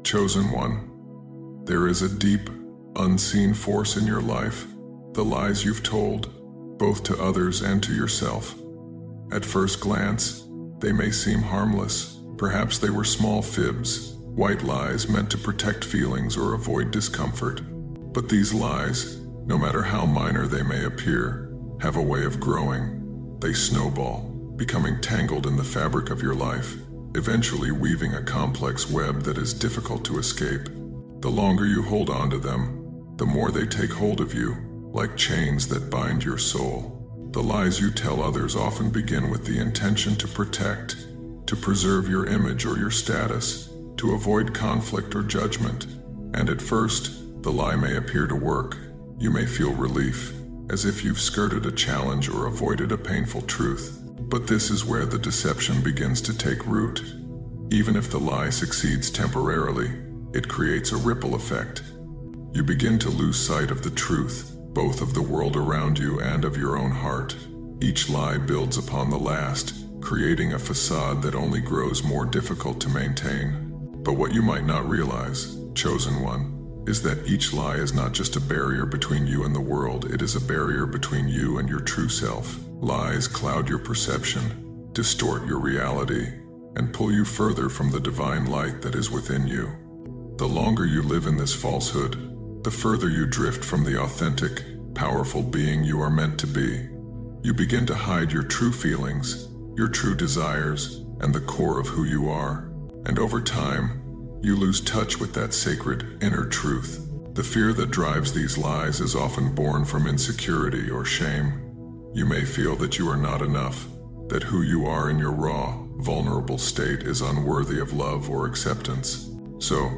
Chosen one, there is a deep, unseen force in your life, the lies you've told, both to others and to yourself. At first glance, they may seem harmless. Perhaps they were small fibs, white lies meant to protect feelings or avoid discomfort. But these lies, no matter how minor they may appear, have a way of growing. They snowball, becoming tangled in the fabric of your life, eventually weaving a complex web that is difficult to escape. The longer you hold on to them, the more they take hold of you, like chains that bind your soul. The lies you tell others often begin with the intention to protect, to preserve your image or your status, to avoid conflict or judgment. And at first, the lie may appear to work. You may feel relief, as if you've skirted a challenge or avoided a painful truth. But this is where the deception begins to take root. Even if the lie succeeds temporarily, it creates a ripple effect. You begin to lose sight of the truth, both of the world around you and of your own heart. Each lie builds upon the last, creating a facade that only grows more difficult to maintain. But what you might not realize, chosen one, is that each lie is not just a barrier between you and the world, it is a barrier between you and your true self. Lies cloud your perception, distort your reality, and pull you further from the divine light that is within you. The longer you live in this falsehood, the further you drift from the authentic, powerful being you are meant to be. You begin to hide your true feelings, your true desires, and the core of who you are. And over time, you lose touch with that sacred inner truth. The fear that drives these lies is often born from insecurity or shame. You may feel that you are not enough, that who you are in your raw, vulnerable state is unworthy of love or acceptance. So,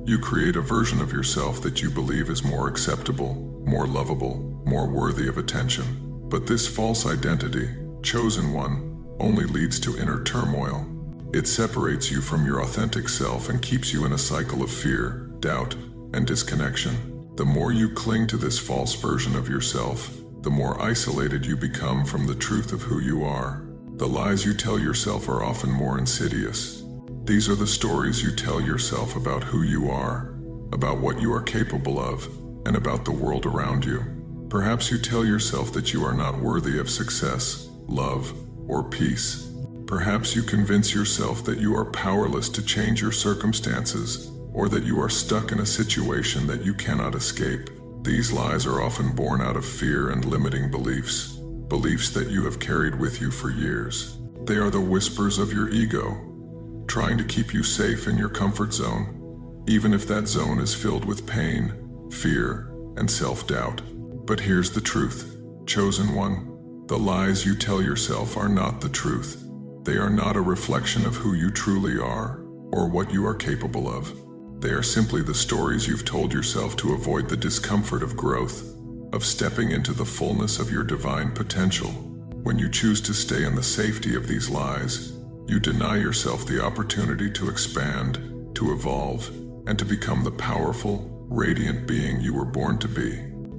you create a version of yourself that you believe is more acceptable, more lovable, more worthy of attention. But this false identity, chosen one, only leads to inner turmoil. It separates you from your authentic self and keeps you in a cycle of fear, doubt, and disconnection. The more you cling to this false version of yourself, the more isolated you become from the truth of who you are. The lies you tell yourself are often more insidious. These are the stories you tell yourself about who you are, about what you are capable of, and about the world around you. Perhaps you tell yourself that you are not worthy of success, love, or peace. Perhaps you convince yourself that you are powerless to change your circumstances, or that you are stuck in a situation that you cannot escape. These lies are often born out of fear and limiting beliefs, beliefs that you have carried with you for years. They are the whispers of your ego, trying to keep you safe in your comfort zone, even if that zone is filled with pain, fear, and self-doubt. But here's the truth, chosen one. The lies you tell yourself are not the truth. They are not a reflection of who you truly are, or what you are capable of. They are simply the stories you've told yourself to avoid the discomfort of growth, of stepping into the fullness of your divine potential. When you choose to stay in the safety of these lies, you deny yourself the opportunity to expand, to evolve, and to become the powerful, radiant being you were born to be.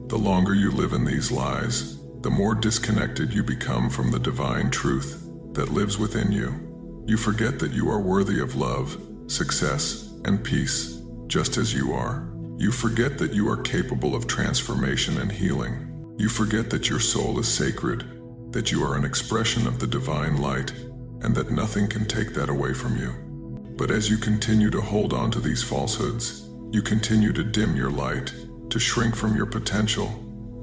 The longer you live in these lies, the more disconnected you become from the divine truth that lives within you. You forget that you are worthy of love, success, and peace, just as you are. You forget that you are capable of transformation and healing. You forget that your soul is sacred, that you are an expression of the divine light, and that nothing can take that away from you. But as you continue to hold on to these falsehoods, you continue to dim your light, to shrink from your potential,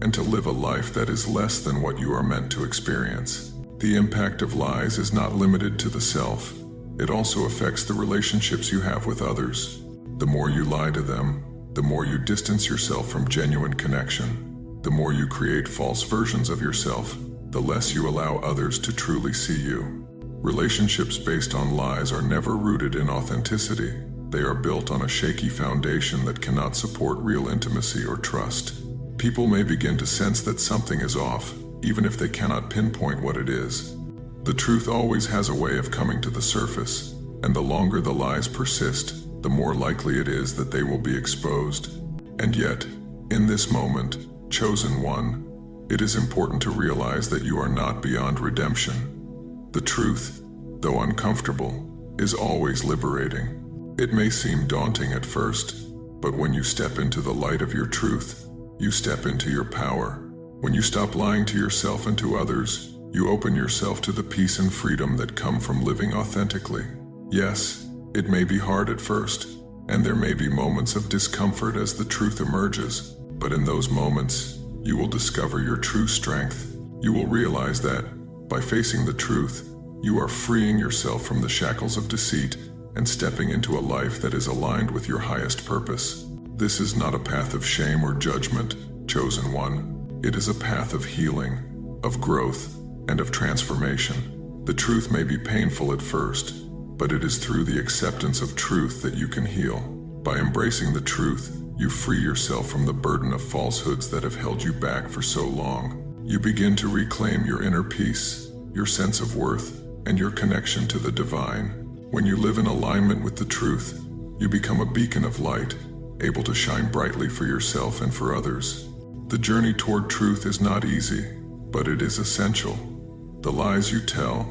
and to live a life that is less than what you are meant to experience. The impact of lies is not limited to the self. It also affects the relationships you have with others. The more you lie to them, the more you distance yourself from genuine connection. The more you create false versions of yourself, the less you allow others to truly see you. Relationships based on lies are never rooted in authenticity. They are built on a shaky foundation that cannot support real intimacy or trust. People may begin to sense that something is off, even if they cannot pinpoint what it is. The truth always has a way of coming to the surface, and the longer the lies persist, the more likely it is that they will be exposed. And yet, in this moment, chosen one, it is important to realize that you are not beyond redemption. The truth, though uncomfortable, is always liberating. It may seem daunting at first, but when you step into the light of your truth, you step into your power. When you stop lying to yourself and to others, you open yourself to the peace and freedom that come from living authentically. Yes, it may be hard at first, and there may be moments of discomfort as the truth emerges, but in those moments, you will discover your true strength. You will realize that, by facing the truth, you are freeing yourself from the shackles of deceit and stepping into a life that is aligned with your highest purpose. This is not a path of shame or judgment, chosen one. It is a path of healing, of growth, and of transformation. The truth may be painful at first, but it is through the acceptance of truth that you can heal. By embracing the truth, you free yourself from the burden of falsehoods that have held you back for so long. You begin to reclaim your inner peace, your sense of worth, and your connection to the divine. When you live in alignment with the truth, you become a beacon of light, able to shine brightly for yourself and for others. The journey toward truth is not easy, but it is essential. The lies you tell,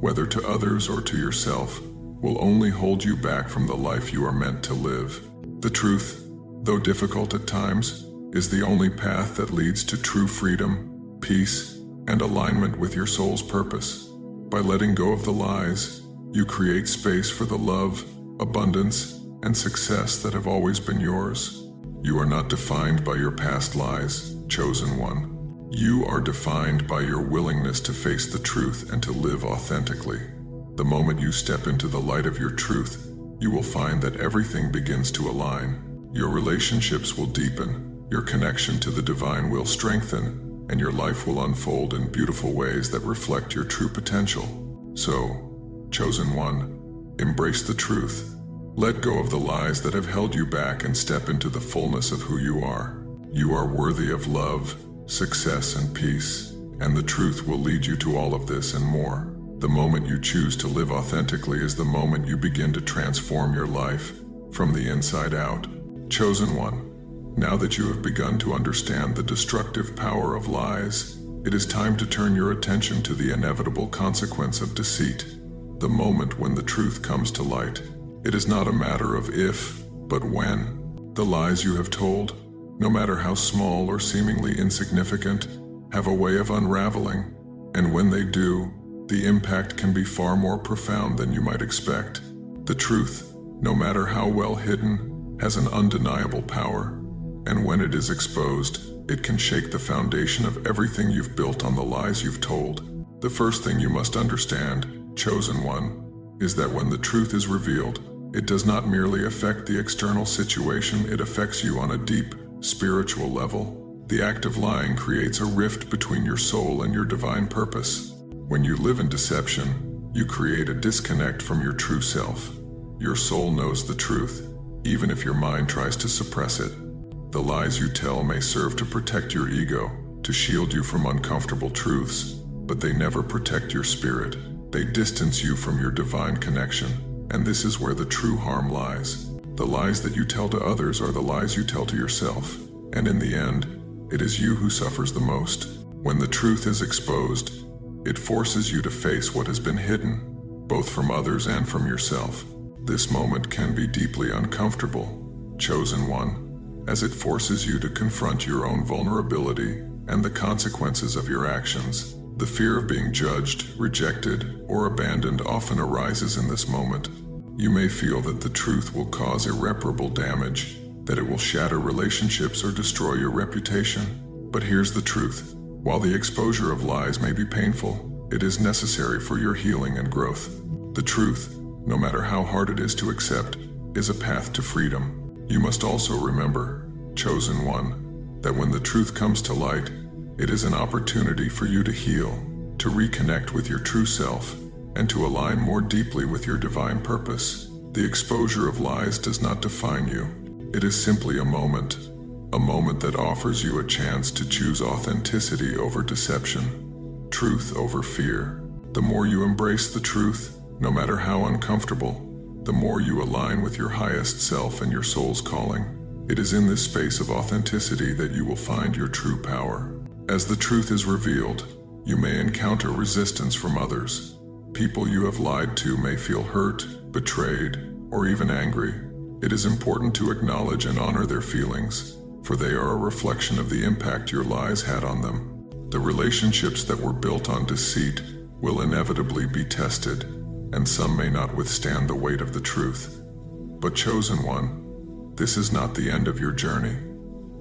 whether to others or to yourself, will only hold you back from the life you are meant to live. The truth, though difficult at times, is the only path that leads to true freedom, peace, and alignment with your soul's purpose. By letting go of the lies, you create space for the love, abundance, and success that have always been yours. You are not defined by your past lies, chosen one. You are defined by your willingness to face the truth and to live authentically. The moment you step into the light of your truth, you will find that everything begins to align. Your relationships will deepen, your connection to the divine will strengthen, and your life will unfold in beautiful ways that reflect your true potential. So, chosen one, embrace the truth. Let go of the lies that have held you back and step into the fullness of who you are. You are worthy of love, success, and peace, and the truth will lead you to all of this and more. The moment you choose to live authentically is the moment you begin to transform your life from the inside out. Chosen one, now that you have begun to understand the destructive power of lies, it is time to turn your attention to the inevitable consequence of deceit, the moment when the truth comes to light. It is not a matter of if, but when. The lies you have told, no matter how small or seemingly insignificant, have a way of unraveling, and when they do, the impact can be far more profound than you might expect. The truth, no matter how well hidden, has an undeniable power, and when it is exposed, it can shake the foundation of everything you've built on the lies you've told. The first thing you must understand, chosen one, is that when the truth is revealed, it does not merely affect the external situation, it affects you on a deep, spiritual level. The act of lying creates a rift between your soul and your divine purpose. When you live in deception, you create a disconnect from your true self. Your soul knows the truth, even if your mind tries to suppress it. The lies you tell may serve to protect your ego, to shield you from uncomfortable truths, but they never protect your spirit. They distance you from your divine connection, and this is where the true harm lies. The lies that you tell to others are the lies you tell to yourself, and in the end, it is you who suffers the most. When the truth is exposed, it forces you to face what has been hidden, both from others and from yourself. This moment can be deeply uncomfortable, chosen one, as it forces you to confront your own vulnerability and the consequences of your actions. The fear of being judged, rejected, or abandoned often arises in this moment. You may feel that the truth will cause irreparable damage, that it will shatter relationships or destroy your reputation. But here's the truth. While the exposure of lies may be painful, it is necessary for your healing and growth. The truth, no matter how hard it is to accept, is a path to freedom. You must also remember, chosen one, that when the truth comes to light, it is an opportunity for you to heal, to reconnect with your true self, and to align more deeply with your divine purpose. The exposure of lies does not define you. It is simply a moment that offers you a chance to choose authenticity over deception, truth over fear. The more you embrace the truth, no matter how uncomfortable, the more you align with your highest self and your soul's calling. It is in this space of authenticity that you will find your true power. As the truth is revealed, you may encounter resistance from others. People you have lied to may feel hurt, betrayed, or even angry, it is important to acknowledge and honor their feelings, for they are a reflection of the impact your lies had on them. The relationships that were built on deceit will inevitably be tested, and some may not withstand the weight of the truth. But chosen one, this is not the end of your journey.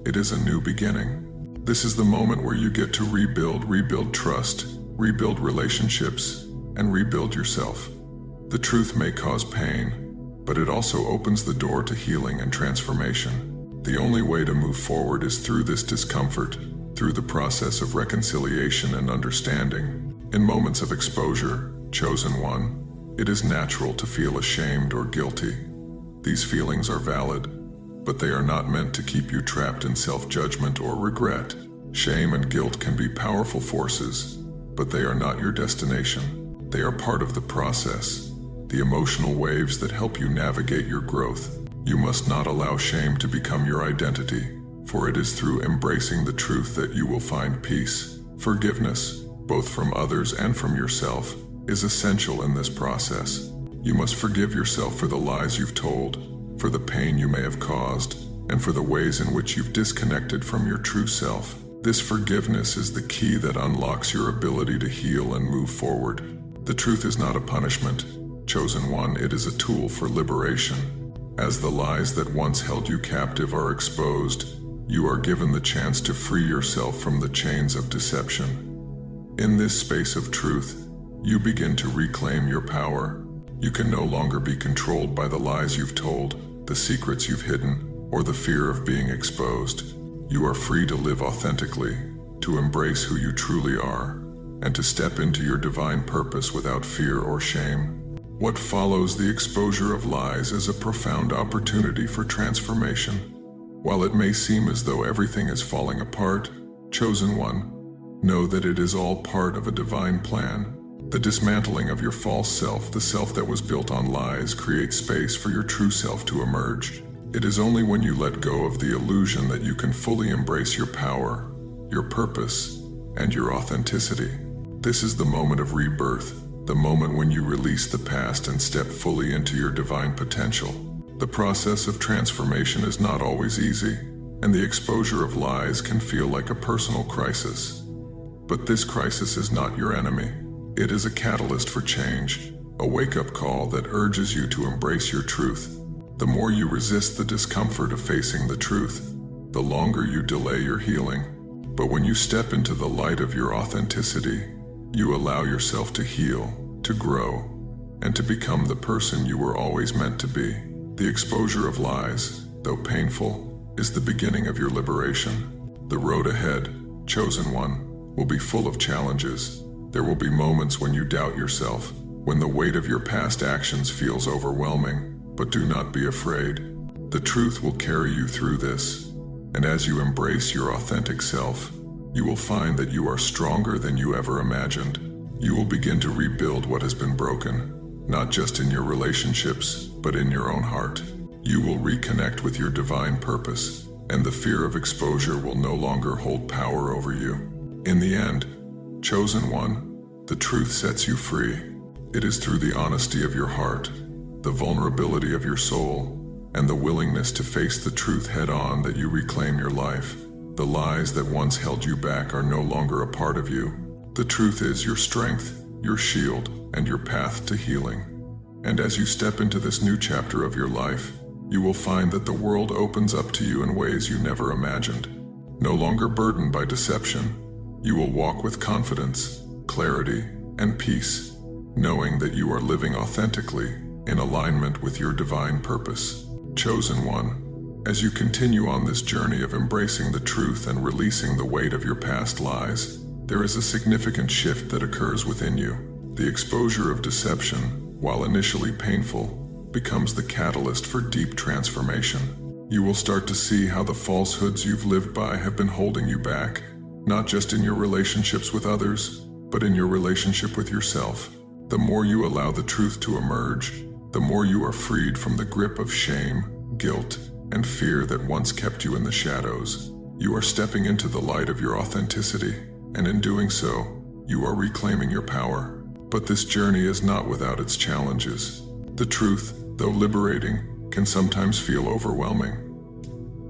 It is a new beginning. This is the moment where you get to rebuild trust, rebuild relationships, and rebuild yourself. The truth may cause pain, but it also opens the door to healing and transformation. The only way to move forward is through this discomfort, through the process of reconciliation and understanding. In moments of exposure, chosen one, it is natural to feel ashamed or guilty. These feelings are valid, but they are not meant to keep you trapped in self-judgment or regret. Shame and guilt can be powerful forces, but they are not your destination. They are part of the process, the emotional waves that help you navigate your growth. You must not allow shame to become your identity, for it is through embracing the truth that you will find peace. Forgiveness, both from others and from yourself, is essential in this process. You must forgive yourself for the lies you've told, for the pain you may have caused, and for the ways in which you've disconnected from your true self. This forgiveness is the key that unlocks your ability to heal and move forward. The truth is not a punishment, chosen one, it is a tool for liberation. As the lies that once held you captive are exposed, you are given the chance to free yourself from the chains of deception. In this space of truth, you begin to reclaim your power. You can no longer be controlled by the lies you've told, the secrets you've hidden, or the fear of being exposed. You are free to live authentically, to embrace who you truly are, and to step into your divine purpose without fear or shame. What follows the exposure of lies is a profound opportunity for transformation. While it may seem as though everything is falling apart, chosen one, know that it is all part of a divine plan. The dismantling of your false self, the self that was built on lies, creates space for your true self to emerge. It is only when you let go of the illusion that you can fully embrace your power, your purpose, and your authenticity. This is the moment of rebirth, the moment when you release the past and step fully into your divine potential. The process of transformation is not always easy, and the exposure of lies can feel like a personal crisis. But this crisis is not your enemy. It is a catalyst for change, a wake-up call that urges you to embrace your truth. The more you resist the discomfort of facing the truth, the longer you delay your healing. But when you step into the light of your authenticity, you allow yourself to heal, to grow, and to become the person you were always meant to be. The exposure of lies, though painful, is the beginning of your liberation. The road ahead, chosen one, will be full of challenges. There will be moments when you doubt yourself, when the weight of your past actions feels overwhelming, but do not be afraid. The truth will carry you through this, and as you embrace your authentic self, you will find that you are stronger than you ever imagined. You will begin to rebuild what has been broken, not just in your relationships, but in your own heart. You will reconnect with your divine purpose, and the fear of exposure will no longer hold power over you. In the end, chosen one, the truth sets you free. It is through the honesty of your heart, the vulnerability of your soul, and the willingness to face the truth head-on that you reclaim your life. The lies that once held you back are no longer a part of you. The truth is your strength, your shield, and your path to healing. And as you step into this new chapter of your life, you will find that the world opens up to you in ways you never imagined. No longer burdened by deception, you will walk with confidence, clarity, and peace, knowing that you are living authentically in alignment with your divine purpose. Chosen one, as you continue on this journey of embracing the truth and releasing the weight of your past lies, there is a significant shift that occurs within you. The exposure of deception, while initially painful, becomes the catalyst for deep transformation. You will start to see how the falsehoods you've lived by have been holding you back, not just in your relationships with others, but in your relationship with yourself. The more you allow the truth to emerge, the more you are freed from the grip of shame, guilt, and fear that once kept you in the shadows. You are stepping into the light of your authenticity, and in doing so, you are reclaiming your power. But this journey is not without its challenges. The truth, though liberating, can sometimes feel overwhelming.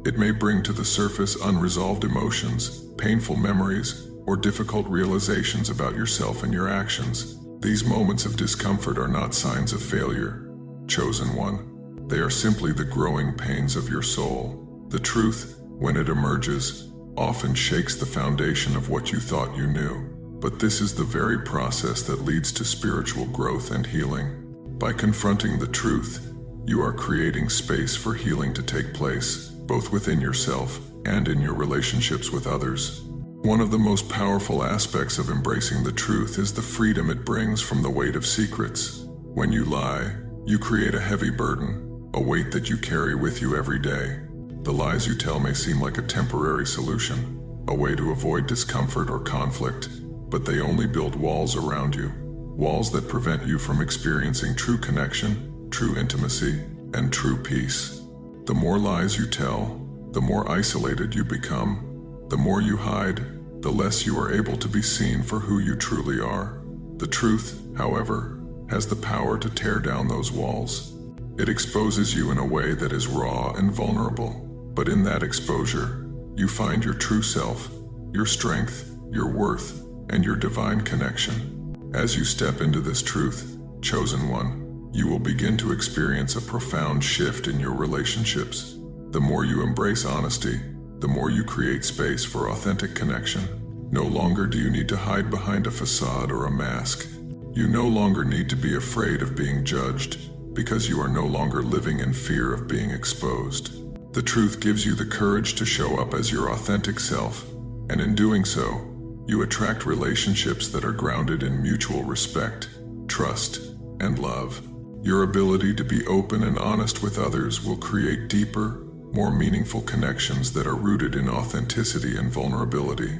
It may bring to the surface unresolved emotions, painful memories, or difficult realizations about yourself and your actions. These moments of discomfort are not signs of failure, chosen one. They are simply the growing pains of your soul. The truth, when it emerges, often shakes the foundation of what you thought you knew. But this is the very process that leads to spiritual growth and healing. By confronting the truth, you are creating space for healing to take place, both within yourself and in your relationships with others. One of the most powerful aspects of embracing the truth is the freedom it brings from the weight of secrets. When you lie, you create a heavy burden, a weight that you carry with you every day. The lies you tell may seem like a temporary solution, a way to avoid discomfort or conflict, but they only build walls around you, walls that prevent you from experiencing true connection, true intimacy, and true peace. The more lies you tell, the more isolated you become. The more you hide, the less you are able to be seen for who you truly are. The truth, however, has the power to tear down those walls. It exposes you in a way that is raw and vulnerable, but in that exposure, you find your true self, your strength, your worth, and your divine connection. As you step into this truth, chosen one, you will begin to experience a profound shift in your relationships. The more you embrace honesty, the more you create space for authentic connection. No longer do you need to hide behind a facade or a mask. You no longer need to be afraid of being judged, because you are no longer living in fear of being exposed. The truth gives you the courage to show up as your authentic self, and in doing so, you attract relationships that are grounded in mutual respect, trust, and love. Your ability to be open and honest with others will create deeper, more meaningful connections that are rooted in authenticity and vulnerability.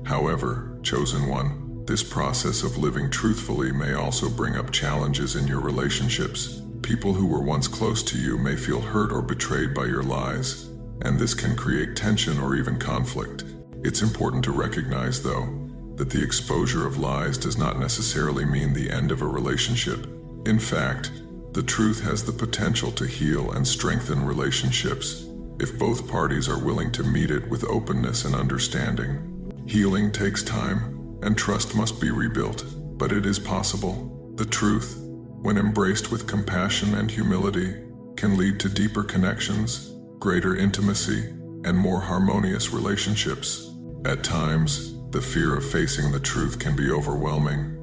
However, chosen one, this process of living truthfully may also bring up challenges in your relationships. People who were once close to you may feel hurt or betrayed by your lies, and this can create tension or even conflict. It's important to recognize, though, that the exposure of lies does not necessarily mean the end of a relationship. In fact, the truth has the potential to heal and strengthen relationships if both parties are willing to meet it with openness and understanding. Healing takes time, and trust must be rebuilt, but it is possible. The truth, when embraced with compassion and humility, can lead to deeper connections, greater intimacy, and more harmonious relationships. At times, the fear of facing the truth can be overwhelming.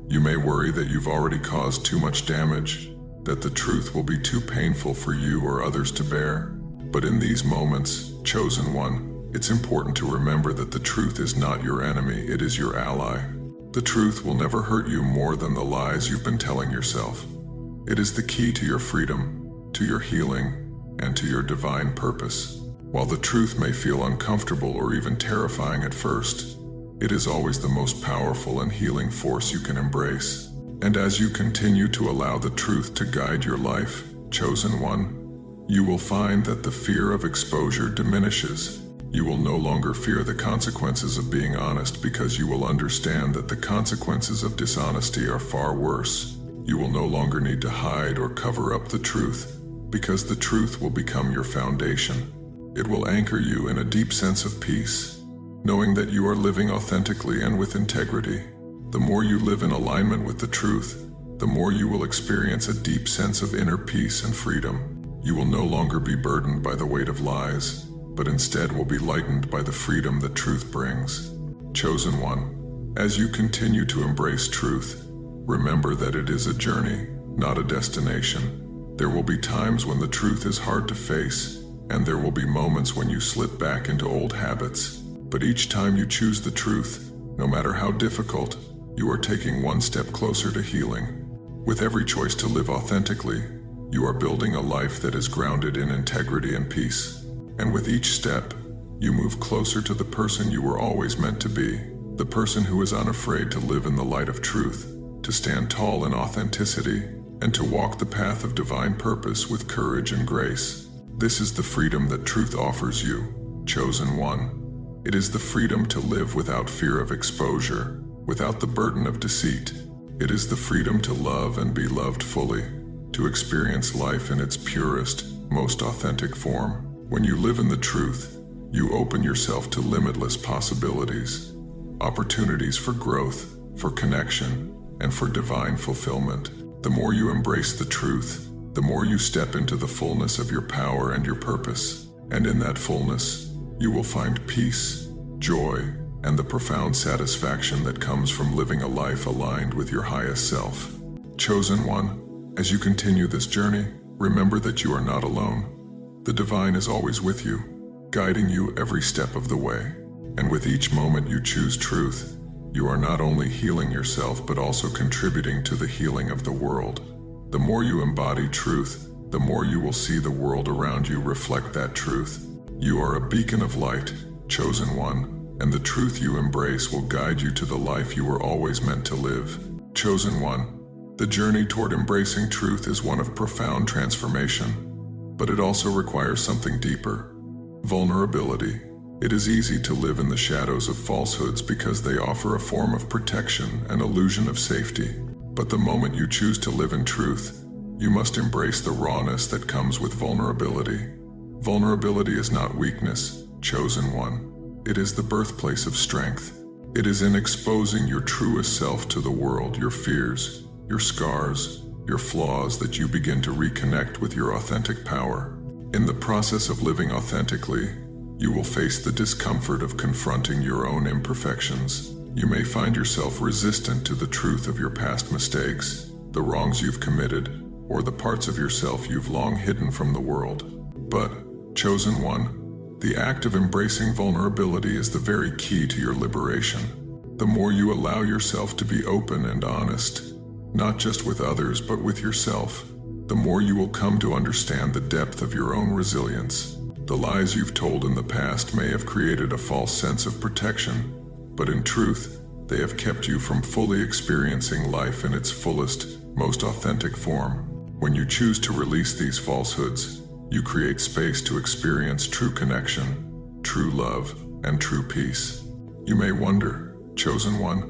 You may worry that you've already caused too much damage, that the truth will be too painful for you or others to bear. But in these moments, chosen one, it's important to remember that the truth is not your enemy, it is your ally. The truth will never hurt you more than the lies you've been telling yourself. It is the key to your freedom, to your healing, and to your divine purpose. While the truth may feel uncomfortable or even terrifying at first, it is always the most powerful and healing force you can embrace. And as you continue to allow the truth to guide your life, chosen one, you will find that the fear of exposure diminishes. You will no longer fear the consequences of being honest because you will understand that the consequences of dishonesty are far worse. You will no longer need to hide or cover up the truth because the truth will become your foundation. It will anchor you in a deep sense of peace, knowing that you are living authentically and with integrity. The more you live in alignment with the truth, the more you will experience a deep sense of inner peace and freedom. You will no longer be burdened by the weight of lies, but instead will be lightened by the freedom that truth brings. Chosen one, as you continue to embrace truth, remember that it is a journey, not a destination. There will be times when the truth is hard to face, and there will be moments when you slip back into old habits. But each time you choose the truth, no matter how difficult, you are taking one step closer to healing. With every choice to live authentically, you are building a life that is grounded in integrity and peace. And with each step, you move closer to the person you were always meant to be, the person who is unafraid to live in the light of truth, to stand tall in authenticity, and to walk the path of divine purpose with courage and grace. This is the freedom that truth offers you, chosen one. It is the freedom to live without fear of exposure, without the burden of deceit. It is the freedom to love and be loved fully. to experience life in its purest, most authentic form. When you live in the truth, you open yourself to limitless possibilities, opportunities for growth, for connection, and for divine fulfillment. The more you embrace the truth, the more you step into the fullness of your power and your purpose. And in that fullness, you will find peace, joy, and the profound satisfaction that comes from living a life aligned with your highest self. Chosen one, as you continue this journey, remember that you are not alone. The divine is always with you, guiding you every step of the way. And with each moment you choose truth, you are not only healing yourself but also contributing to the healing of the world. The more you embody truth, the more you will see the world around you reflect that truth. You are a beacon of light, chosen one, and the truth you embrace will guide you to the life you were always meant to live. Chosen one, the journey toward embracing truth is one of profound transformation, but it also requires something deeper: vulnerability. It is easy to live in the shadows of falsehoods because they offer a form of protection, an illusion of safety. But the moment you choose to live in truth, you must embrace the rawness that comes with vulnerability. Vulnerability is not weakness, chosen one. It is the birthplace of strength. It is in exposing your truest self to the world, your fears, your scars, your flaws, that you begin to reconnect with your authentic power. In the process of living authentically, you will face the discomfort of confronting your own imperfections. You may find yourself resistant to the truth of your past mistakes, the wrongs you've committed, or the parts of yourself you've long hidden from the world. But, chosen one, the act of embracing vulnerability is the very key to your liberation. The more you allow yourself to be open and honest, not just with others but with yourself, the more you will come to understand the depth of your own resilience. The lies you've told in the past may have created a false sense of protection, but in truth, they have kept you from fully experiencing life in its fullest, most authentic form. When you choose to release these falsehoods, you create space to experience true connection, true love, and true peace. You may wonder, chosen one,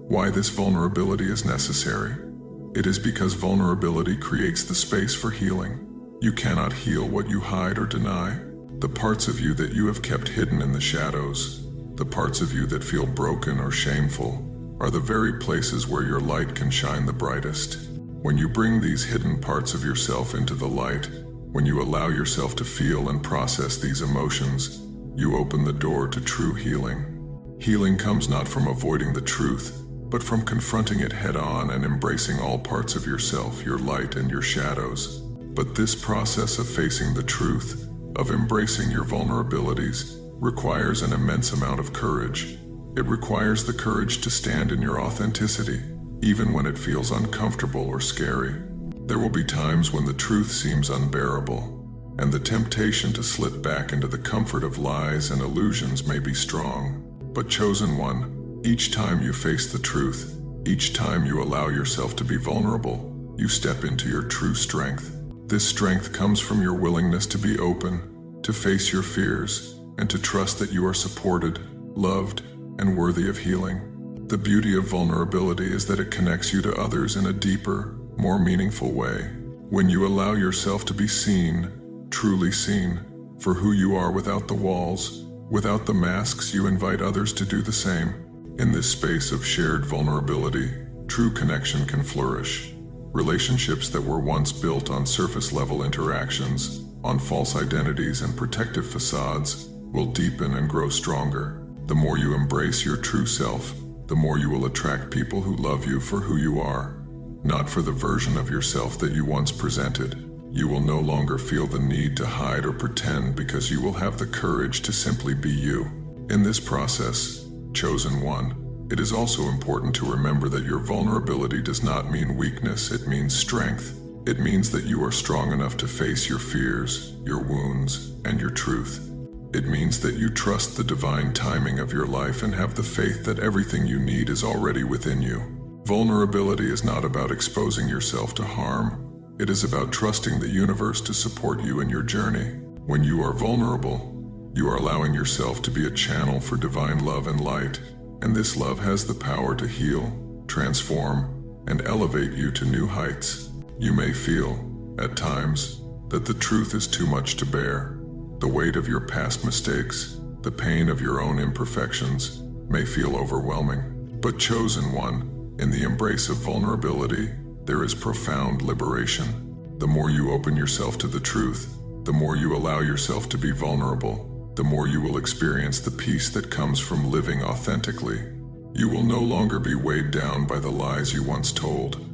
why this vulnerability is necessary. It is because vulnerability creates the space for healing. You cannot heal what you hide or deny. The parts of you that you have kept hidden in the shadows, the parts of you that feel broken or shameful, are the very places where your light can shine the brightest. When you bring these hidden parts of yourself into the light, when you allow yourself to feel and process these emotions, you open the door to true healing. Healing comes not from avoiding the truth, but from confronting it head-on and embracing all parts of yourself, your light and your shadows. But this process of facing the truth, of embracing your vulnerabilities, requires an immense amount of courage. It requires the courage to stand in your authenticity, even when it feels uncomfortable or scary. There will be times when the truth seems unbearable, and the temptation to slip back into the comfort of lies and illusions may be strong. But chosen one, each time you face the truth, each time you allow yourself to be vulnerable, you step into your true strength. This strength comes from your willingness to be open, to face your fears, and to trust that you are supported, loved, and worthy of healing. The beauty of vulnerability is that it connects you to others in a deeper, more meaningful way. When you allow yourself to be seen, truly seen, for who you are without the walls, without the masks, you invite others to do the same. In this space of shared vulnerability, true connection can flourish. Relationships that were once built on surface-level interactions, on false identities and protective facades, will deepen and grow stronger. The more you embrace your true self, the more you will attract people who love you for who you are, not for the version of yourself that you once presented. You will no longer feel the need to hide or pretend because you will have the courage to simply be you. In this process, chosen one, it is also important to remember that your vulnerability does not mean weakness, it means strength. It means that you are strong enough to face your fears, your wounds, and your truth. It means that you trust the divine timing of your life and have the faith that everything you need is already within you. Vulnerability is not about exposing yourself to harm. It is about trusting the universe to support you in your journey. When you are vulnerable, you are allowing yourself to be a channel for divine love and light. And this love has the power to heal, transform, and elevate you to new heights. You may feel, at times, that the truth is too much to bear. The weight of your past mistakes, the pain of your own imperfections, may feel overwhelming. But chosen one, in the embrace of vulnerability, there is profound liberation. The more you open yourself to the truth, the more you allow yourself to be vulnerable, the more you will experience the peace that comes from living authentically. You will no longer be weighed down by the lies you once told.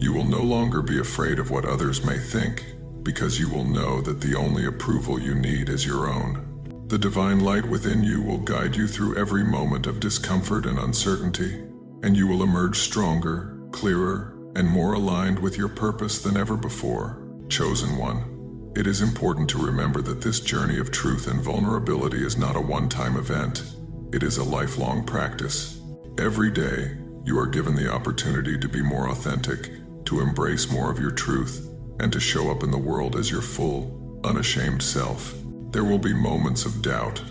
You will no longer be afraid of what others may think, because you will know that the only approval you need is your own. The divine light within you will guide you through every moment of discomfort and uncertainty, and you will emerge stronger, clearer, and more aligned with your purpose than ever before. Chosen one, it is important to remember that this journey of truth and vulnerability is not a one-time event. It is a lifelong practice. Every day, you are given the opportunity to be more authentic, to embrace more of your truth, and to show up in the world as your full, unashamed self. There will be moments of doubt,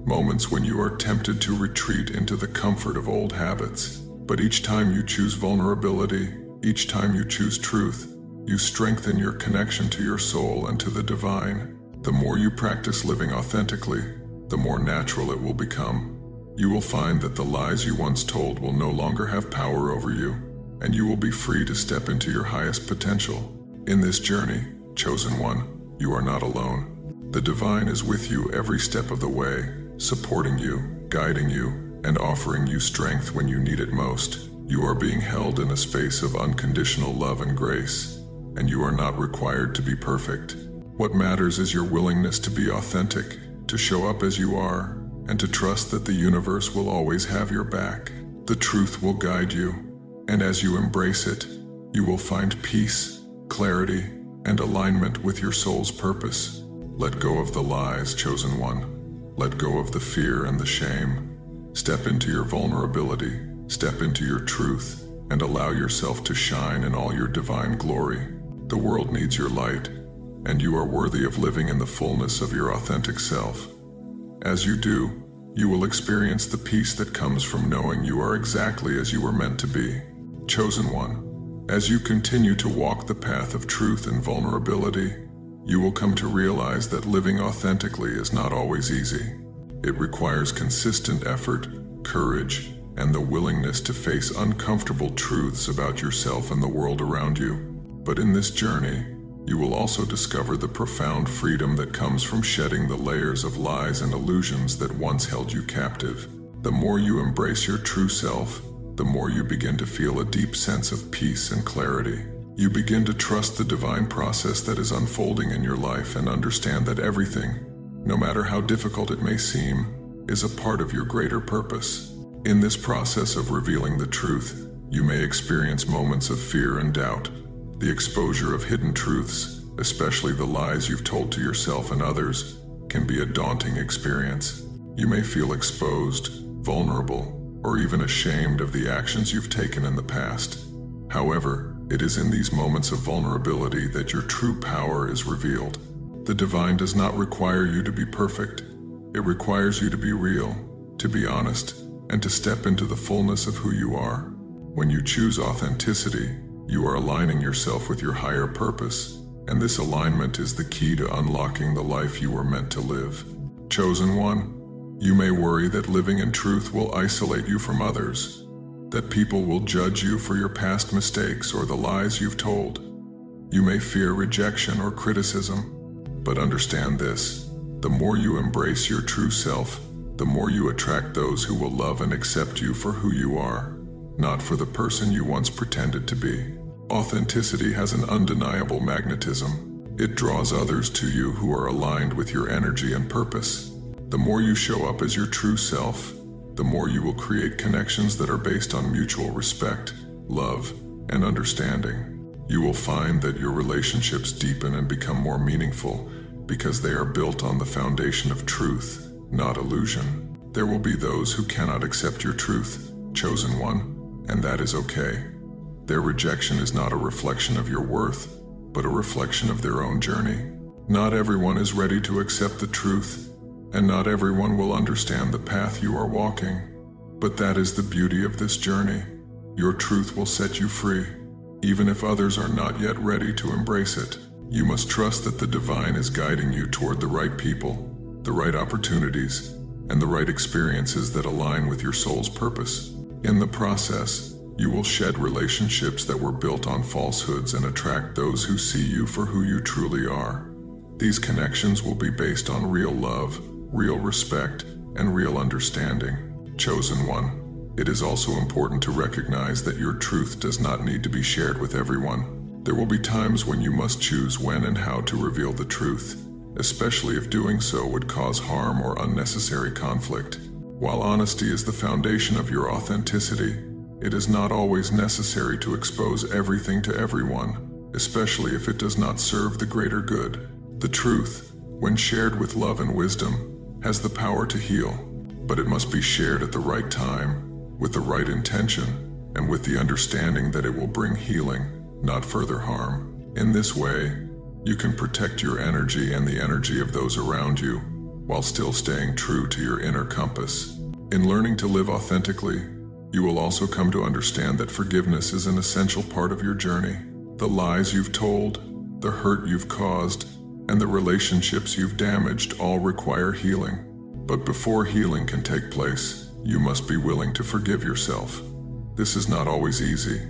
moments when you are tempted to retreat into the comfort of old habits. But each time you choose vulnerability, each time you choose truth, you strengthen your connection to your soul and to the divine. The more you practice living authentically, the more natural it will become. You will find that the lies you once told will no longer have power over you, and you will be free to step into your highest potential. In this journey, chosen one, you are not alone. The divine is with you every step of the way, supporting you, guiding you, and offering you strength when you need it most. You are being held in a space of unconditional love and grace, and you are not required to be perfect. What matters is your willingness to be authentic, to show up as you are, and to trust that the universe will always have your back. The truth will guide you, and as you embrace it, you will find peace, clarity, and alignment with your soul's purpose. Let go of the lies, chosen one. Let go of the fear and the shame. Step into your vulnerability, step into your truth, and allow yourself to shine in all your divine glory. The world needs your light, and you are worthy of living in the fullness of your authentic self. As you do, you will experience the peace that comes from knowing you are exactly as you were meant to be. Chosen one, as you continue to walk the path of truth and vulnerability, you will come to realize that living authentically is not always easy. It requires consistent effort, courage, and the willingness to face uncomfortable truths about yourself and the world around you. But in this journey, you will also discover the profound freedom that comes from shedding the layers of lies and illusions that once held you captive. The more you embrace your true self, the more you begin to feel a deep sense of peace and clarity. You begin to trust the divine process that is unfolding in your life and understand that everything, no matter how difficult it may seem, is a part of your greater purpose. In this process of revealing the truth, you may experience moments of fear and doubt. The exposure of hidden truths, especially the lies you've told to yourself and others, can be a daunting experience. You may feel exposed, vulnerable, or even ashamed of the actions you've taken in the past. However, it is in these moments of vulnerability that your true power is revealed. The divine does not require you to be perfect. It requires you to be real, to be honest, and to step into the fullness of who you are. When you choose authenticity, you are aligning yourself with your higher purpose, and this alignment is the key to unlocking the life you were meant to live. Chosen one, you may worry that living in truth will isolate you from others, that people will judge you for your past mistakes or the lies you've told. You may fear rejection or criticism, but understand this: the more you embrace your true self, the more you attract those who will love and accept you for who you are, not for the person you once pretended to be. Authenticity has an undeniable magnetism. It draws others to you who are aligned with your energy and purpose. The more you show up as your true self, the more you will create connections that are based on mutual respect, love, and understanding. You will find that your relationships deepen and become more meaningful because they are built on the foundation of truth, not illusion. There will be those who cannot accept your truth, chosen one, and that is okay. Their rejection is not a reflection of your worth, but a reflection of their own journey. Not everyone is ready to accept the truth, and not everyone will understand the path you are walking. But that is the beauty of this journey. Your truth will set you free, even if others are not yet ready to embrace it. You must trust that the divine is guiding you toward the right people, the right opportunities, and the right experiences that align with your soul's purpose. In the process, you will shed relationships that were built on falsehoods and attract those who see you for who you truly are. These connections will be based on real love, real respect, and real understanding. Chosen one, it is also important to recognize that your truth does not need to be shared with everyone. There will be times when you must choose when and how to reveal the truth, especially if doing so would cause harm or unnecessary conflict. While honesty is the foundation of your authenticity, it is not always necessary to expose everything to everyone, especially if it does not serve the greater good. The truth, when shared with love and wisdom, has the power to heal, but it must be shared at the right time, with the right intention, and with the understanding that it will bring healing, not further harm. In this way, you can protect your energy and the energy of those around you, while still staying true to your inner compass. In learning to live authentically, you will also come to understand that forgiveness is an essential part of your journey. The lies you've told, the hurt you've caused, and the relationships you've damaged all require healing. But before healing can take place, you must be willing to forgive yourself. This is not always easy,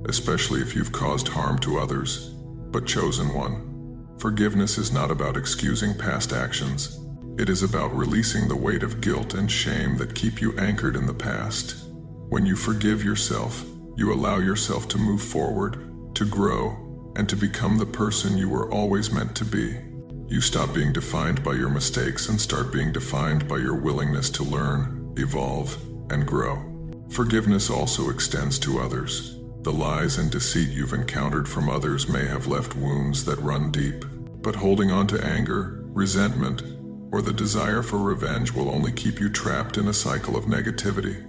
especially if you've caused harm to others. But chosen one, forgiveness is not about excusing past actions. It is about releasing the weight of guilt and shame that keep you anchored in the past. When you forgive yourself, you allow yourself to move forward, to grow, and to become the person you were always meant to be. You stop being defined by your mistakes and start being defined by your willingness to learn, evolve, and grow. Forgiveness also extends to others. The lies and deceit you've encountered from others may have left wounds that run deep, but holding on to anger, resentment, or the desire for revenge will only keep you trapped in a cycle of negativity.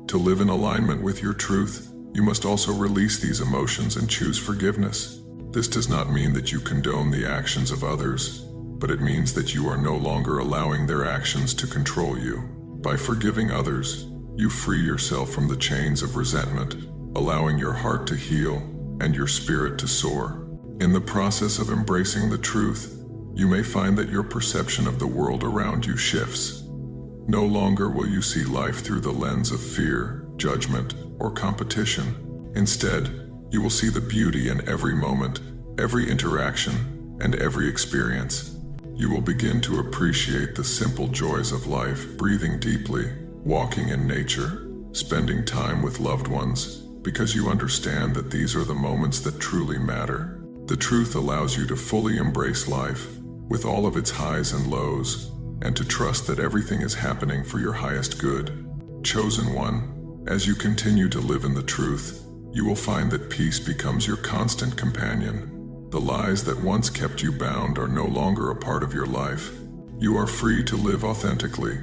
To live in alignment with your truth, you must also release these emotions and choose forgiveness. This does not mean that you condone the actions of others, but it means that you are no longer allowing their actions to control you. By forgiving others, you free yourself from the chains of resentment, allowing your heart to heal and your spirit to soar. In the process of embracing the truth, you may find that your perception of the world around you shifts. No longer will you see life through the lens of fear, judgment, or competition. Instead, you will see the beauty in every moment, every interaction, and every experience. You will begin to appreciate the simple joys of life, breathing deeply, walking in nature, spending time with loved ones, because you understand that these are the moments that truly matter. The truth allows you to fully embrace life, with all of its highs and lows, and to trust that everything is happening for your highest good. Chosen one, as you continue to live in the truth, you will find that peace becomes your constant companion. The lies that once kept you bound are no longer a part of your life. You are free to live authentically,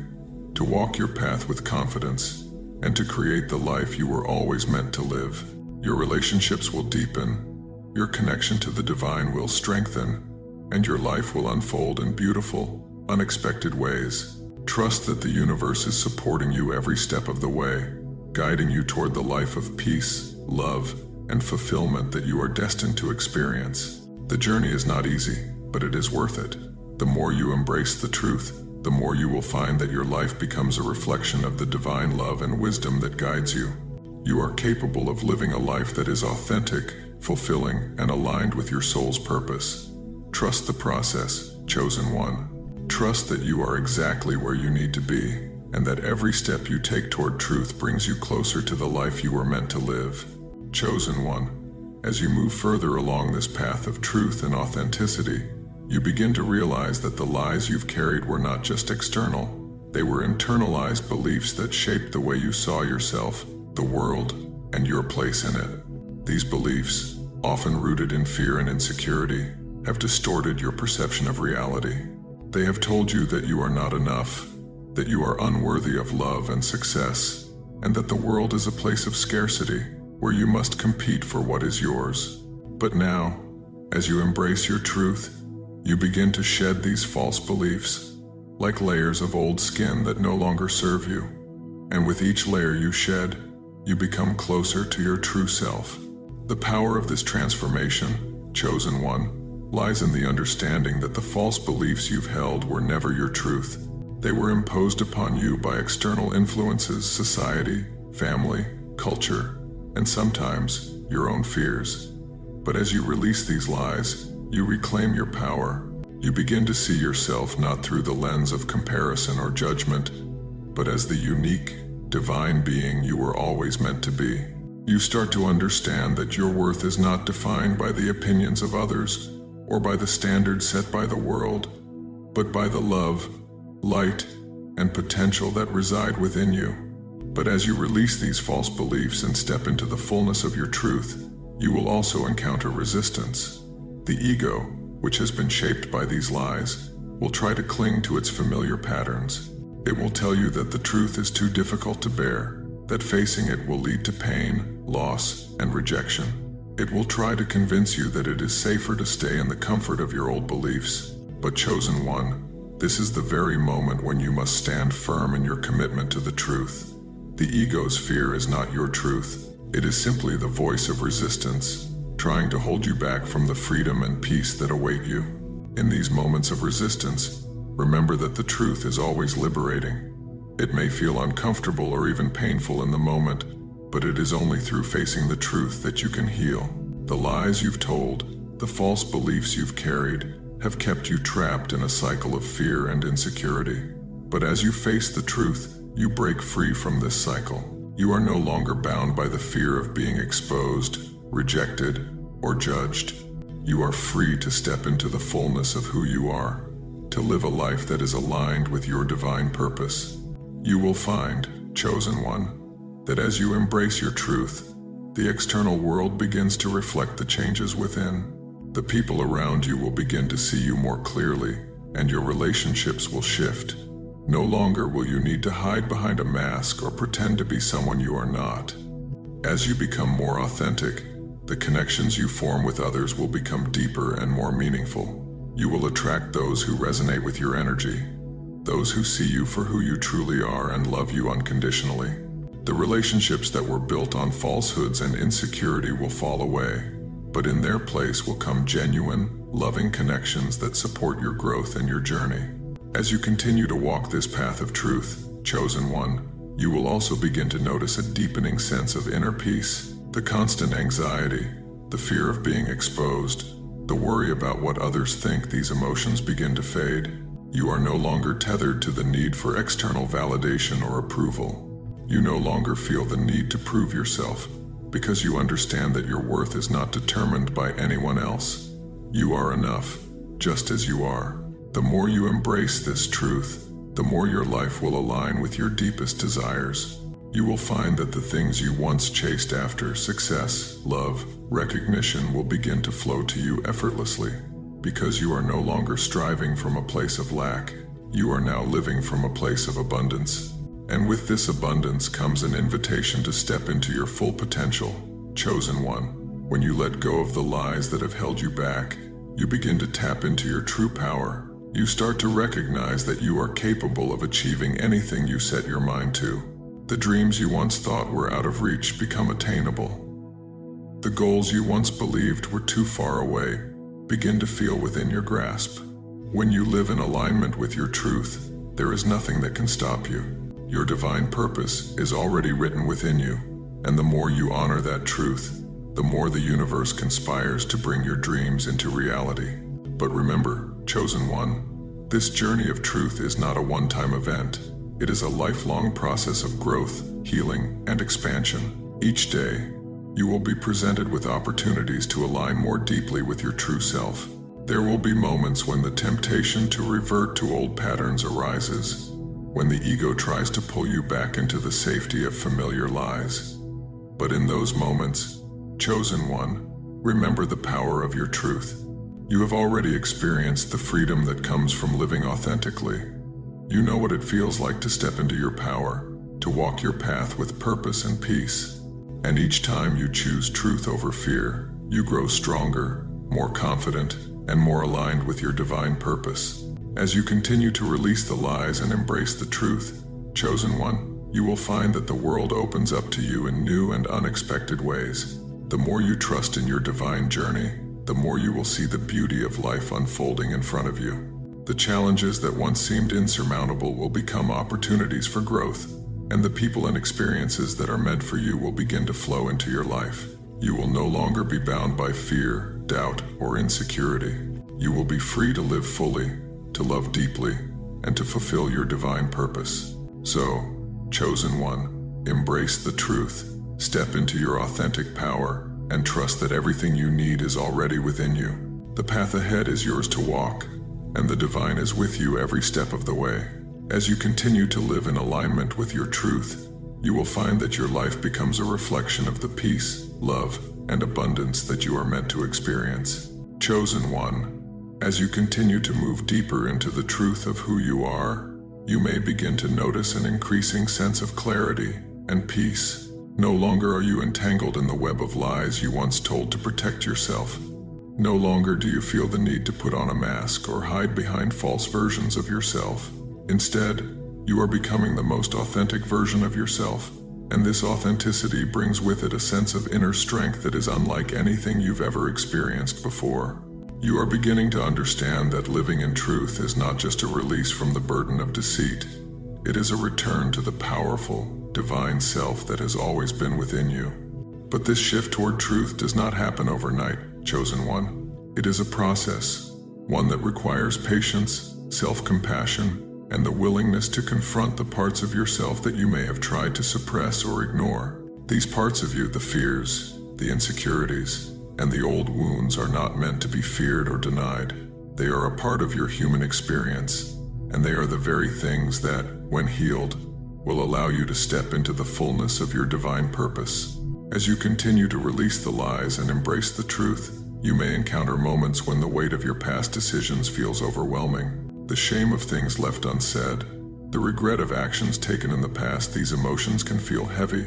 to walk your path with confidence, and to create the life you were always meant to live. Your relationships will deepen, your connection to the divine will strengthen, and your life will unfold in beautiful, unexpected ways. Trust that the universe is supporting you every step of the way, guiding you toward the life of peace, love, and fulfillment that you are destined to experience. The journey is not easy, but it is worth it. The more you embrace the truth, the more you will find that your life becomes a reflection of the divine love and wisdom that guides you. You are capable of living a life that is authentic, fulfilling, and aligned with your soul's purpose. Trust the process, chosen one. Trust that you are exactly where you need to be, and that every step you take toward truth brings you closer to the life you were meant to live. Chosen one, as you move further along this path of truth and authenticity, you begin to realize that the lies you've carried were not just external. They were internalized beliefs that shaped the way you saw yourself, the world, and your place in it. These beliefs, often rooted in fear and insecurity, have distorted your perception of reality. They have told you that you are not enough, that you are unworthy of love and success, and that the world is a place of scarcity, where you must compete for what is yours. But now, as you embrace your truth, you begin to shed these false beliefs, like layers of old skin that no longer serve you. And with each layer you shed, you become closer to your true self. The power of this transformation, chosen one, lies in the understanding that the false beliefs you've held were never your truth. They were imposed upon you by external influences, society, family, culture, and sometimes your own fears. But as you release these lies, you reclaim your power. You begin to see yourself not through the lens of comparison or judgment, but as the unique, divine being you were always meant to be. You start to understand that your worth is not defined by the opinions of others or by the standards set by the world, but by the love, light, and potential that reside within you. But as you release these false beliefs and step into the fullness of your truth, you will also encounter resistance. The ego, which has been shaped by these lies, will try to cling to its familiar patterns. It will tell you that the truth is too difficult to bear, that facing it will lead to pain, loss, and rejection. It will try to convince you that it is safer to stay in the comfort of your old beliefs. But chosen one, this is the very moment when you must stand firm in your commitment to the truth. The ego's fear is not your truth. It is simply the voice of resistance, trying to hold you back from the freedom and peace that await you. In these moments of resistance, remember that the truth is always liberating. It may feel uncomfortable or even painful in the moment, but it is only through facing the truth that you can heal. The lies you've told, the false beliefs you've carried, have kept you trapped in a cycle of fear and insecurity. But as you face the truth, you break free from this cycle. You are no longer bound by the fear of being exposed, rejected, or judged. You are free to step into the fullness of who you are, to live a life that is aligned with your divine purpose. You will find, chosen one, that as you embrace your truth, the external world begins to reflect the changes within. The people around you will begin to see you more clearly, and your relationships will shift. No longer will you need to hide behind a mask or pretend to be someone you are not. As you become more authentic, the connections you form with others will become deeper and more meaningful. You will attract those who resonate with your energy, those who see you for who you truly are and love you unconditionally. The relationships that were built on falsehoods and insecurity will fall away, but in their place will come genuine, loving connections that support your growth and your journey. As you continue to walk this path of truth, chosen one, you will also begin to notice a deepening sense of inner peace. The constant anxiety, the fear of being exposed, the worry about what others think, these emotions begin to fade. You are no longer tethered to the need for external validation or approval. You no longer feel the need to prove yourself, because you understand that your worth is not determined by anyone else. You are enough, just as you are. The more you embrace this truth, the more your life will align with your deepest desires. You will find that the things you once chased after, success, love, recognition, will begin to flow to you effortlessly, because you are no longer striving from a place of lack. You are now living from a place of abundance. And with this abundance comes an invitation to step into your full potential, chosen one. When you let go of the lies that have held you back, you begin to tap into your true power. You start to recognize that you are capable of achieving anything you set your mind to. The dreams you once thought were out of reach become attainable. The goals you once believed were too far away begin to feel within your grasp. When you live in alignment with your truth, there is nothing that can stop you. Your divine purpose is already written within you, and the more you honor that truth, the more the universe conspires to bring your dreams into reality. But remember, chosen one, this journey of truth is not a one-time event. It is a lifelong process of growth, healing, and expansion. Each day, you will be presented with opportunities to align more deeply with your true self. There will be moments when the temptation to revert to old patterns arises, when the ego tries to pull you back into the safety of familiar lies. But in those moments, chosen one, remember the power of your truth. You have already experienced the freedom that comes from living authentically. You know what it feels like to step into your power, to walk your path with purpose and peace. And each time you choose truth over fear, you grow stronger, more confident, and more aligned with your divine purpose. As you continue to release the lies and embrace the truth, chosen one, you will find that the world opens up to you in new and unexpected ways. The more you trust in your divine journey, the more you will see the beauty of life unfolding in front of you. The challenges that once seemed insurmountable will become opportunities for growth, and the people and experiences that are meant for you will begin to flow into your life. You will no longer be bound by fear, doubt, or insecurity. You will be free to live fully, to love deeply, and to fulfill your divine purpose. So, chosen one, embrace the truth, step into your authentic power, and trust that everything you need is already within you. The path ahead is yours to walk, and the divine is with you every step of the way. As you continue to live in alignment with your truth, you will find that your life becomes a reflection of the peace, love, and abundance that you are meant to experience. Chosen one, as you continue to move deeper into the truth of who you are, you may begin to notice an increasing sense of clarity and peace. No longer are you entangled in the web of lies you once told to protect yourself. No longer do you feel the need to put on a mask or hide behind false versions of yourself. Instead, you are becoming the most authentic version of yourself, and this authenticity brings with it a sense of inner strength that is unlike anything you've ever experienced before. You are beginning to understand that living in truth is not just a release from the burden of deceit. It is a return to the powerful, divine self that has always been within you. But this shift toward truth does not happen overnight, chosen one. It is a process, one that requires patience, self-compassion, and the willingness to confront the parts of yourself that you may have tried to suppress or ignore. These parts of you, the fears, the insecurities, and the old wounds, are not meant to be feared or denied. They are a part of your human experience, and they are the very things that, when healed, will allow you to step into the fullness of your divine purpose. As you continue to release the lies and embrace the truth, you may encounter moments when the weight of your past decisions feels overwhelming. The shame of things left unsaid, the regret of actions taken in the past, these emotions can feel heavy,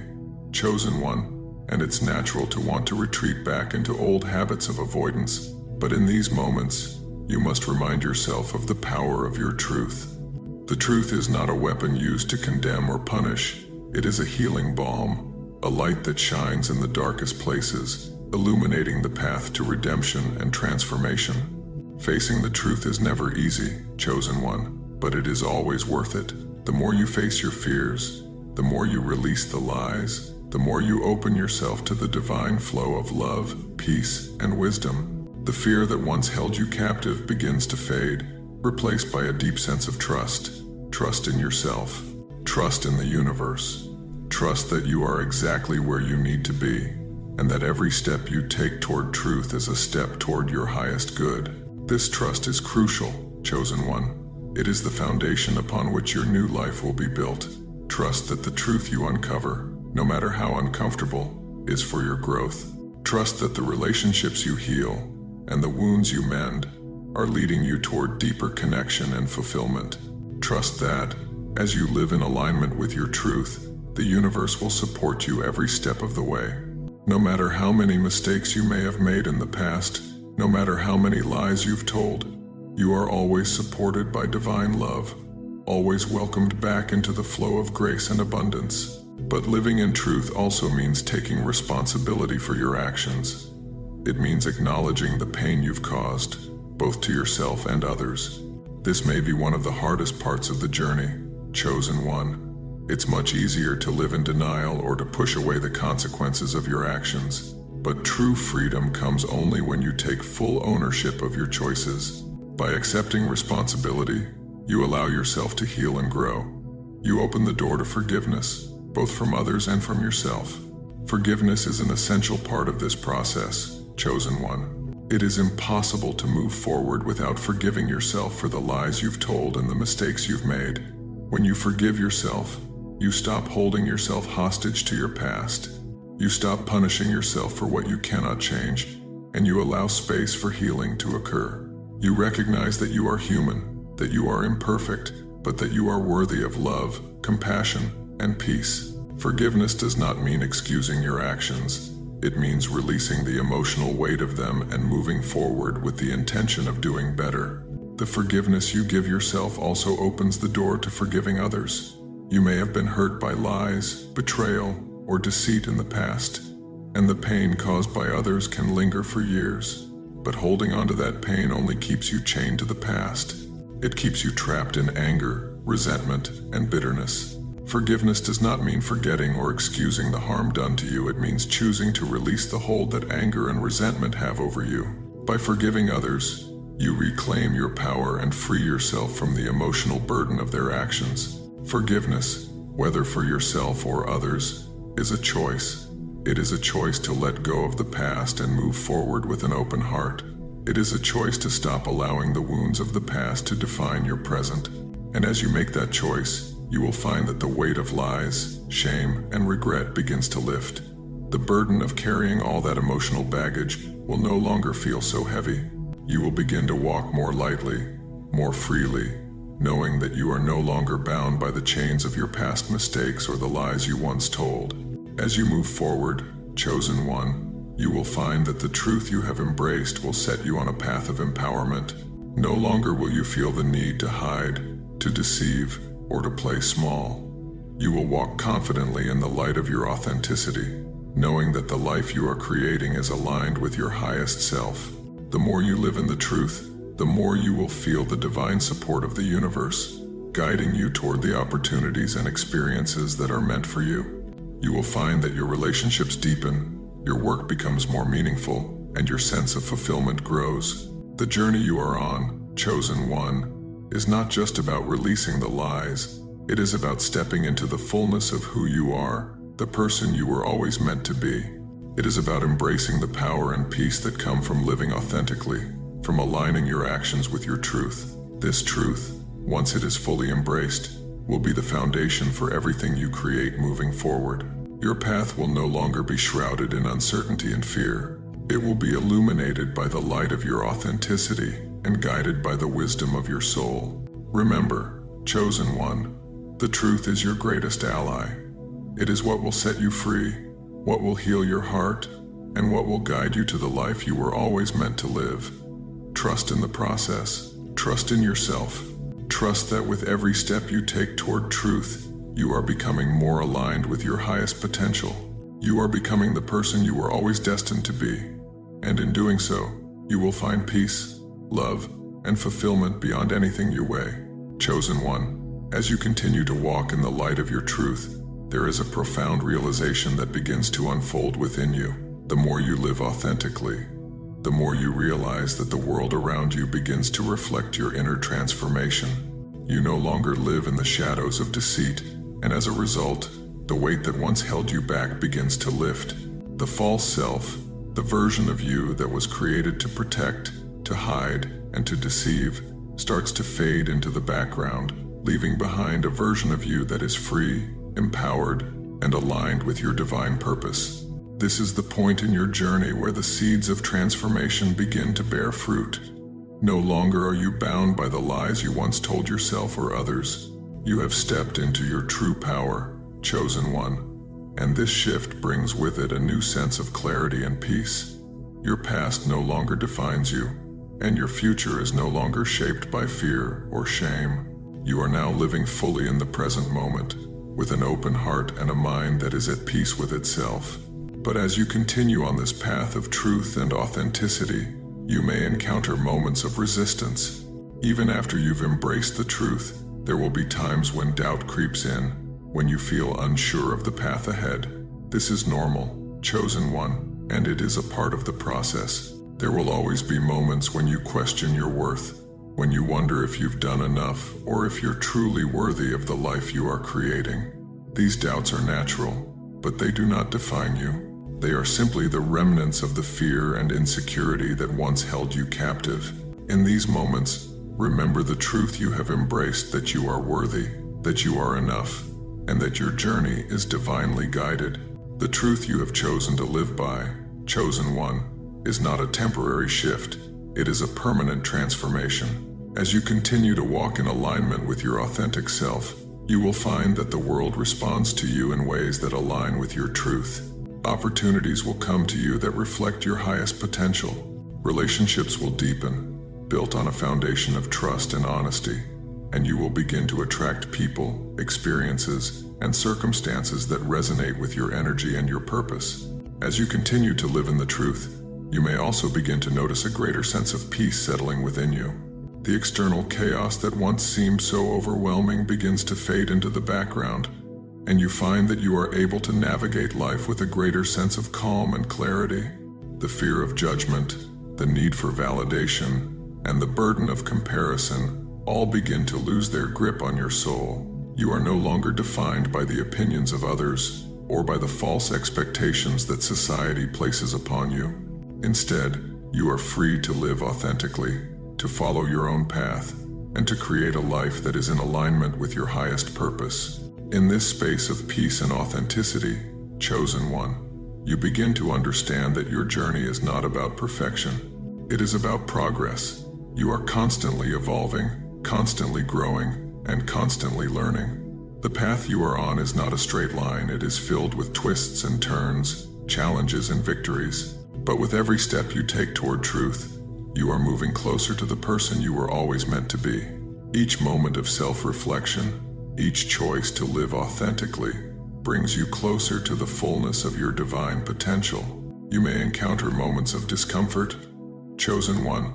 chosen one, and it's natural to want to retreat back into old habits of avoidance. But in these moments, you must remind yourself of the power of your truth. The truth is not a weapon used to condemn or punish. It is a healing balm, a light that shines in the darkest places, illuminating the path to redemption and transformation. Facing the truth is never easy, chosen one, but it is always worth it. The more you face your fears, the more you release the lies, the more you open yourself to the divine flow of love, peace, and wisdom. The fear that once held you captive begins to fade, replaced by a deep sense of trust. Trust in yourself. Trust in the universe. Trust that you are exactly where you need to be, and that every step you take toward truth is a step toward your highest good. This trust is crucial, chosen one. It is the foundation upon which your new life will be built. Trust that the truth you uncover, no matter how uncomfortable, is for your growth. Trust that the relationships you heal and the wounds you mend are leading you toward deeper connection and fulfillment. Trust that, as you live in alignment with your truth, the universe will support you every step of the way. No matter how many mistakes you may have made in the past, no matter how many lies you've told, you are always supported by divine love, always welcomed back into the flow of grace and abundance. But living in truth also means taking responsibility for your actions. It means acknowledging the pain you've caused, both to yourself and others. This may be one of the hardest parts of the journey, chosen one. It's much easier to live in denial or to push away the consequences of your actions. But true freedom comes only when you take full ownership of your choices. By accepting responsibility, you allow yourself to heal and grow. You open the door to forgiveness, both from others and from yourself. Forgiveness is an essential part of this process, chosen one. It is impossible to move forward without forgiving yourself for the lies you've told and the mistakes you've made. When you forgive yourself, you stop holding yourself hostage to your past. You stop punishing yourself for what you cannot change, and you allow space for healing to occur. You recognize that you are human, that you are imperfect, but that you are worthy of love, compassion, and peace. Forgiveness does not mean excusing your actions. It means releasing the emotional weight of them and moving forward with the intention of doing better. The forgiveness you give yourself also opens the door to forgiving others. You may have been hurt by lies, betrayal, or deceit in the past, and the pain caused by others can linger for years. But holding onto that pain only keeps you chained to the past. It keeps you trapped in anger, resentment, and bitterness. Forgiveness does not mean forgetting or excusing the harm done to you. It means choosing to release the hold that anger and resentment have over you. By forgiving others, you reclaim your power and free yourself from the emotional burden of their actions. Forgiveness, whether for yourself or others, is a choice. It is a choice to let go of the past and move forward with an open heart. It is a choice to stop allowing the wounds of the past to define your present. And as you make that choice, you will find that the weight of lies, shame, and regret begins to lift. The burden of carrying all that emotional baggage will no longer feel so heavy. You will begin to walk more lightly, more freely, knowing that you are no longer bound by the chains of your past mistakes or the lies you once told. As you move forward, chosen one, you will find that the truth you have embraced will set you on a path of empowerment. No longer will you feel the need to hide, to deceive, or to play small. You will walk confidently in the light of your authenticity, knowing that the life you are creating is aligned with your highest self. The more you live in the truth, the more you will feel the divine support of the universe, guiding you toward the opportunities and experiences that are meant for you. You will find that your relationships deepen, your work becomes more meaningful, and your sense of fulfillment grows. The journey you are on, chosen one, is not just about releasing the lies. It is about stepping into the fullness of who you are, the person you were always meant to be. It is about embracing the power and peace that come from living authentically, from aligning your actions with your truth. This truth, once it is fully embraced, will be the foundation for everything you create moving forward. Your path will no longer be shrouded in uncertainty and fear. It will be illuminated by the light of your authenticity and guided by the wisdom of your soul. Remember, chosen one, the truth is your greatest ally. It is what will set you free, what will heal your heart, and what will guide you to the life you were always meant to live. Trust in the process. Trust in yourself. Trust that with every step you take toward truth, you are becoming more aligned with your highest potential. You are becoming the person you were always destined to be. And in doing so, you will find peace, love, and fulfillment beyond anything you weigh. Chosen one, as you continue to walk in the light of your truth, there is a profound realization that begins to unfold within you. The more you live authentically, the more you realize that the world around you begins to reflect your inner transformation. You no longer live in the shadows of deceit, and as a result, the weight that once held you back begins to lift. The false self, the version of you that was created to protect, to hide, and to deceive, starts to fade into the background, leaving behind a version of you that is free, empowered, and aligned with your divine purpose. This is the point in your journey where the seeds of transformation begin to bear fruit. No longer are you bound by the lies you once told yourself or others. You have stepped into your true power, chosen one, and this shift brings with it a new sense of clarity and peace. Your past no longer defines you, and your future is no longer shaped by fear or shame. You are now living fully in the present moment, with an open heart and a mind that is at peace with itself. But as you continue on this path of truth and authenticity, you may encounter moments of resistance. Even after you've embraced the truth, there will be times when doubt creeps in, when you feel unsure of the path ahead. This is normal, chosen one, and it is a part of the process. There will always be moments when you question your worth, when you wonder if you've done enough or if you're truly worthy of the life you are creating. These doubts are natural, but they do not define you. They are simply the remnants of the fear and insecurity that once held you captive. In these moments, remember the truth you have embraced, that you are worthy, that you are enough, and that your journey is divinely guided. The truth you have chosen to live by, chosen one, is not a temporary shift. It is a permanent transformation. As you continue to walk in alignment with your authentic self, you will find that the world responds to you in ways that align with your truth. Opportunities will come to you that reflect your highest potential. Relationships will deepen, built on a foundation of trust and honesty, and you will begin to attract people, experiences, and circumstances that resonate with your energy and your purpose. As you continue to live in the truth, You may also begin to notice a greater sense of peace settling within you. The external chaos that once seemed so overwhelming begins to fade into the background, and you find that you are able to navigate life with a greater sense of calm and clarity. The fear of judgment, the need for validation, and the burden of comparison all begin to lose their grip on your soul. You are no longer defined by the opinions of others or by the false expectations that society places upon you. Instead, you are free to live authentically, to follow your own path, and to create a life that is in alignment with your highest purpose. In this space of peace and authenticity, chosen one, you begin to understand that your journey is not about perfection. It is about progress. You are constantly evolving, constantly growing, and constantly learning. The path you are on is not a straight line. It is filled with twists and turns, challenges and victories. But with every step you take toward truth, you are moving closer to the person you were always meant to be. Each moment of self-reflection, each choice to live authentically, brings you closer to the fullness of your divine potential. You may encounter moments of discomfort, chosen one.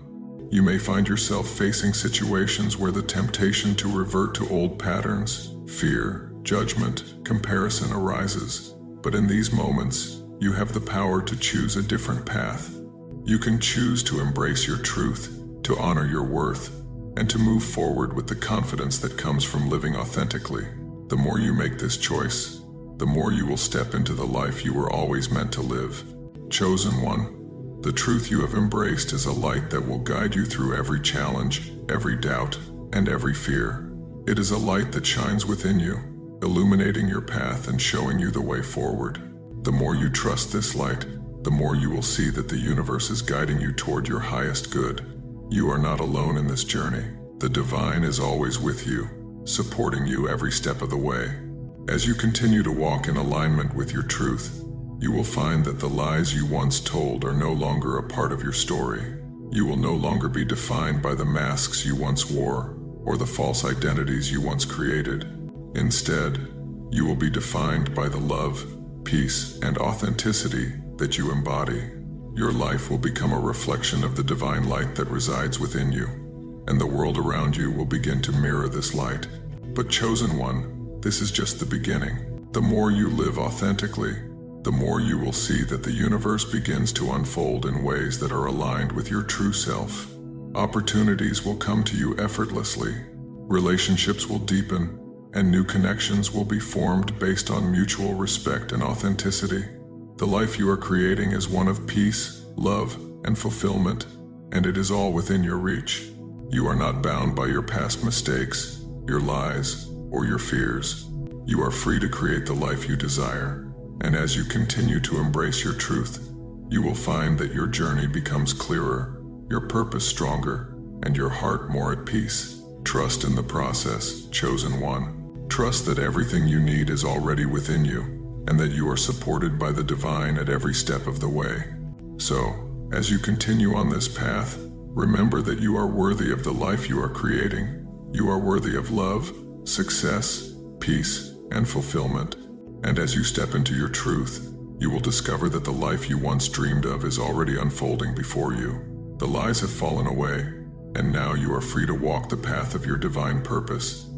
You may find yourself facing situations where the temptation to revert to old patterns, fear, judgment, comparison arises. But in these moments, you have the power to choose a different path. You can choose to embrace your truth, to honor your worth, and to move forward with the confidence that comes from living authentically. The more you make this choice, the more you will step into the life you were always meant to live. Chosen one, the truth you have embraced is a light that will guide you through every challenge, every doubt, and every fear. It is a light that shines within you, illuminating your path and showing you the way forward. The more you trust this light, the more you will see that the universe is guiding you toward your highest good. You are not alone in this journey. The divine is always with you, supporting you every step of the way. As you continue to walk in alignment with your truth, you will find that the lies you once told are no longer a part of your story. You will no longer be defined by the masks you once wore or the false identities you once created. Instead, you will be defined by the love, peace, and authenticity that you embody. Your life will become a reflection of the divine light that resides within you, and the world around you will begin to mirror this light. But chosen one, this is just the beginning. The more you live authentically, the more you will see that the universe begins to unfold in ways that are aligned with your true self. Opportunities will come to you effortlessly, relationships will deepen, and new connections will be formed based on mutual respect and authenticity. The life you are creating is one of peace, love, and fulfillment, and it is all within your reach. You are not bound by your past mistakes, your lies, or your fears. You are free to create the life you desire. And as you continue to embrace your truth, you will find that your journey becomes clearer, your purpose stronger, and your heart more at peace. Trust in the process, chosen one. Trust that everything you need is already within you, and that you are supported by the divine at every step of the way. So, as you continue on this path, remember that you are worthy of the life you are creating. You are worthy of love, success, peace, and fulfillment. And as you step into your truth, you will discover that the life you once dreamed of is already unfolding before you. The lies have fallen away, and now you are free to walk the path of your divine purpose.